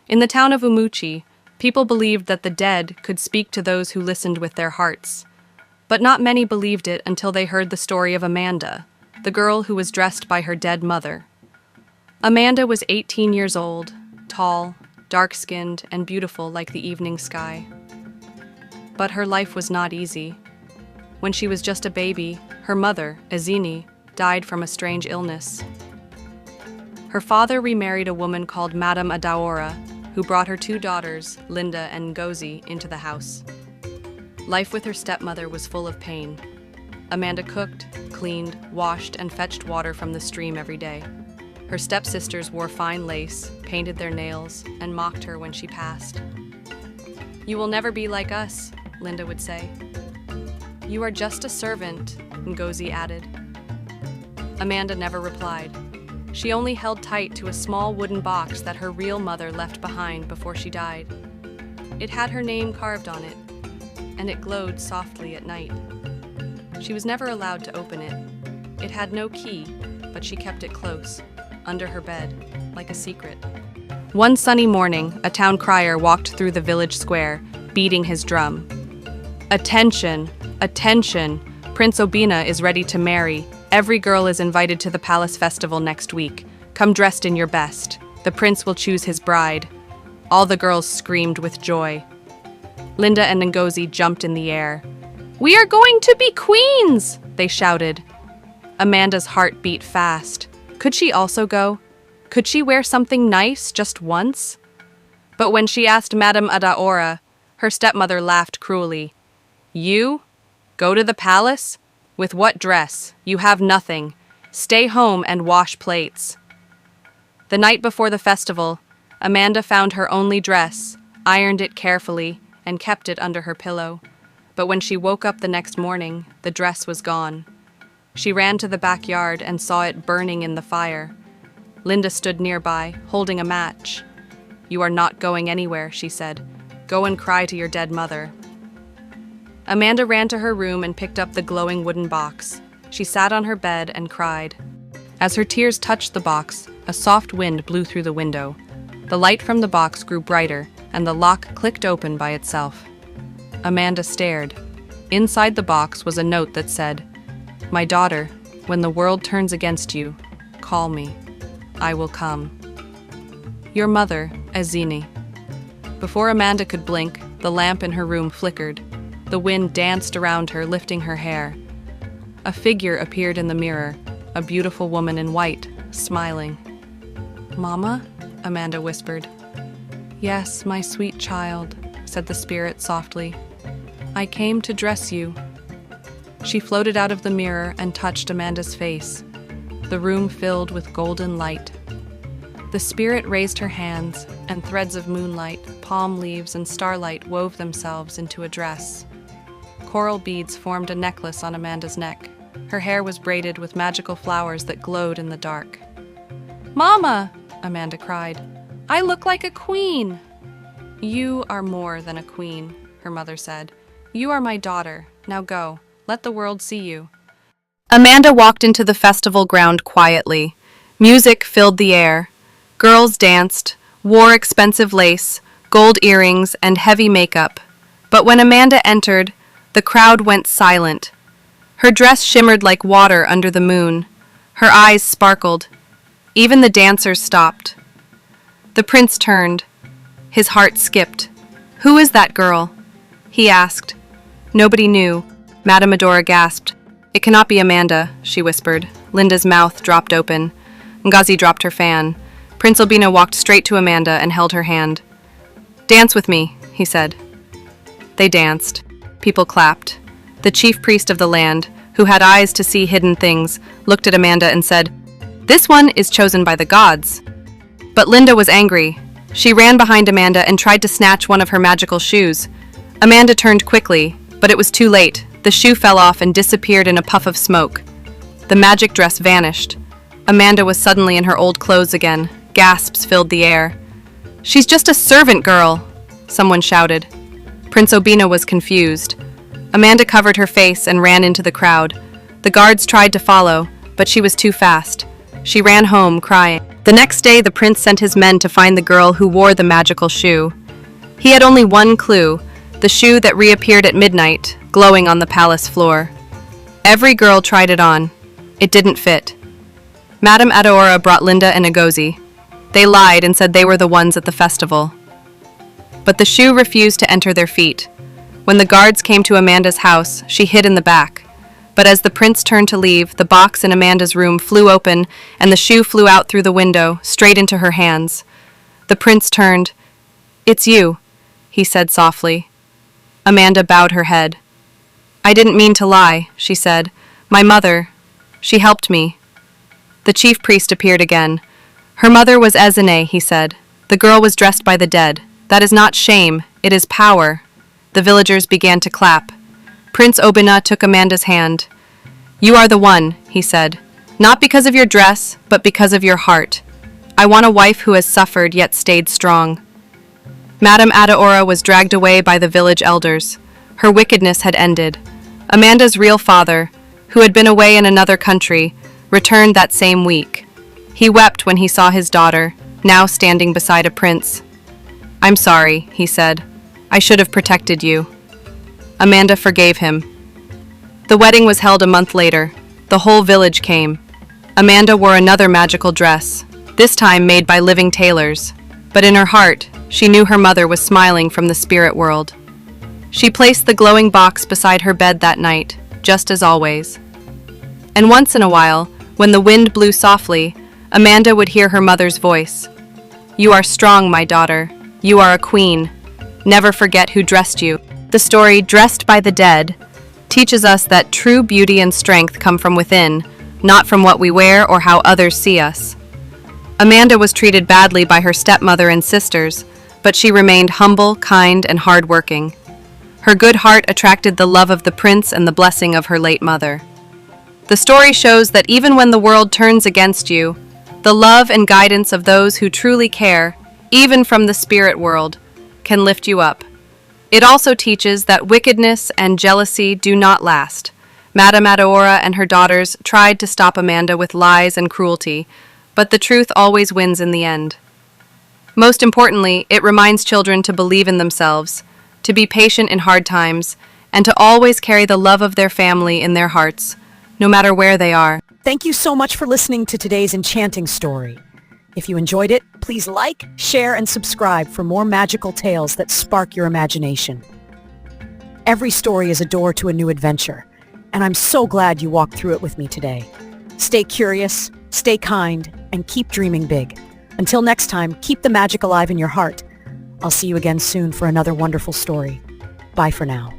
In the town of Umuchi, people believed that the dead could speak to those who listened with their hearts. But not many believed it until they heard the story of Amanda, the girl who was dressed by her dead mother. Amanda was 18 years old, tall, dark-skinned, and beautiful like the evening sky. But her life was not easy. When she was just a baby, her mother, Azini, died from a strange illness. Her father remarried a woman called Madame Adaora, who brought her two daughters, Linda and Ngozi, into the house. Life with her stepmother was full of pain. Amanda cooked, cleaned, washed, and fetched water from the stream every day. Her stepsisters wore fine lace, painted their nails, and mocked her when she passed. "You will never be like us," Linda would say. "You are just a servant," Ngozi added. Amanda never replied. She only held tight to a small wooden box that her real mother left behind before she died. It had her name carved on it, and it glowed softly at night. She was never allowed to open it. It had no key, but she kept it close, under her bed, like a secret. One sunny morning, a town crier walked through the village square, beating his drum. "Attention! Attention! Prince Obina is ready to marry. Every girl is invited to the palace festival next week. Come dressed in your best. The prince will choose his bride." All the girls screamed with joy. Linda and Ngozi jumped in the air. "We are going to be queens!" they shouted. Amanda's heart beat fast. Could she also go? Could she wear something nice just once? But when she asked Madame Adaora, her stepmother laughed cruelly. "You? Go to the palace? With what dress? You have nothing. Stay home and wash plates." The night before the festival, Amanda found her only dress, ironed it carefully, and kept it under her pillow. But when she woke up the next morning, the dress was gone. She ran to the backyard and saw it burning in the fire. Linda stood nearby, holding a match. "You are not going anywhere," she said. "Go and cry to your dead mother." Amanda ran to her room and picked up the glowing wooden box. She sat on her bed and cried. As her tears touched the box, a soft wind blew through the window. The light from the box grew brighter, and the lock clicked open by itself. Amanda stared. Inside the box was a note that said, "My daughter, when the world turns against you, call me. I will come. Your mother, Azini." Before Amanda could blink, the lamp in her room flickered. The wind danced around her, lifting her hair. A figure appeared in the mirror, a beautiful woman in white, smiling. "Mama?" Amanda whispered. "Yes, my sweet child," said the spirit softly. "I came to dress you." She floated out of the mirror and touched Amanda's face. The room filled with golden light. The spirit raised her hands, and threads of moonlight, palm leaves, and starlight wove themselves into a dress. Coral beads formed a necklace on Amanda's neck. Her hair was braided with magical flowers that glowed in the dark. "Mama!" Amanda cried. "I look like a queen!" "You are more than a queen," her mother said. "You are my daughter. Now go. Let the world see you." Amanda walked into the festival ground quietly. Music filled the air. Girls danced, wore expensive lace, gold earrings, and heavy makeup. But when Amanda entered, the crowd went silent. Her dress shimmered like water under the moon. Her eyes sparkled. Even the dancers stopped. The prince turned. His heart skipped. "Who is that girl?" he asked. Nobody knew. Madame Adora gasped. "It cannot be Amanda," she whispered. Linda's mouth dropped open. Ngozi dropped her fan. Prince Albino walked straight to Amanda and held her hand. "Dance with me," he said. They danced. People clapped. The chief priest of the land, who had eyes to see hidden things, looked at Amanda and said, "This one is chosen by the gods." But Linda was angry. She ran behind Amanda and tried to snatch one of her magical shoes. Amanda turned quickly, but it was too late. The shoe fell off and disappeared in a puff of smoke. The magic dress vanished. Amanda was suddenly in her old clothes again. Gasps filled the air. "She's just a servant girl," someone shouted. Prince Obina was confused. Amanda covered her face and ran into the crowd. The guards tried to follow, but she was too fast. She ran home, crying. The next day, the prince sent his men to find the girl who wore the magical shoe. He had only one clue, the shoe that reappeared at midnight, glowing on the palace floor. Every girl tried it on. It didn't fit. Madame Adaora brought Linda and Agozi. They lied and said they were the ones at the festival. But the shoe refused to enter their feet. When the guards came to Amanda's house, she hid in the back. But as the prince turned to leave, the box in Amanda's room flew open, and the shoe flew out through the window, straight into her hands. The prince turned. "It's you," he said softly. Amanda bowed her head. "I didn't mean to lie," she said. "My mother, she helped me." The chief priest appeared again. "Her mother was Ezine," he said. "The girl was dressed by the dead. That is not shame, it is power." The villagers began to clap. Prince Obina took Amanda's hand. "You are the one," he said. "Not because of your dress, but because of your heart. I want a wife who has suffered yet stayed strong." Madame Adaora was dragged away by the village elders. Her wickedness had ended. Amanda's real father, who had been away in another country, returned that same week. He wept when he saw his daughter, now standing beside a prince. "I'm sorry," he said. "I should have protected you." Amanda forgave him. The wedding was held a month later. The whole village came. Amanda wore another magical dress, this time made by living tailors. But in her heart, she knew her mother was smiling from the spirit world. She placed the glowing box beside her bed that night, just as always. And once in a while, when the wind blew softly, Amanda would hear her mother's voice. "You are strong, my daughter. You are a queen. Never forget who dressed you." The story, Dressed by the Dead, teaches us that true beauty and strength come from within, not from what we wear or how others see us. Amanda was treated badly by her stepmother and sisters, but she remained humble, kind, and hard-working. Her good heart attracted the love of the prince and the blessing of her late mother. The story shows that even when the world turns against you, the love and guidance of those who truly care, even from the spirit world, can lift you up. It also teaches that wickedness and jealousy do not last. Madame Adaora and her daughters tried to stop Amanda with lies and cruelty, but the truth always wins in the end. Most importantly, it reminds children to believe in themselves, to be patient in hard times, and to always carry the love of their family in their hearts, no matter where they are. Thank you so much for listening to today's enchanting story. If you enjoyed it, please like, share, and subscribe for more magical tales that spark your imagination. Every story is a door to a new adventure, and I'm so glad you walked through it with me today. Stay curious, stay kind, and keep dreaming big. Until next time, keep the magic alive in your heart. I'll see you again soon for another wonderful story. Bye for now.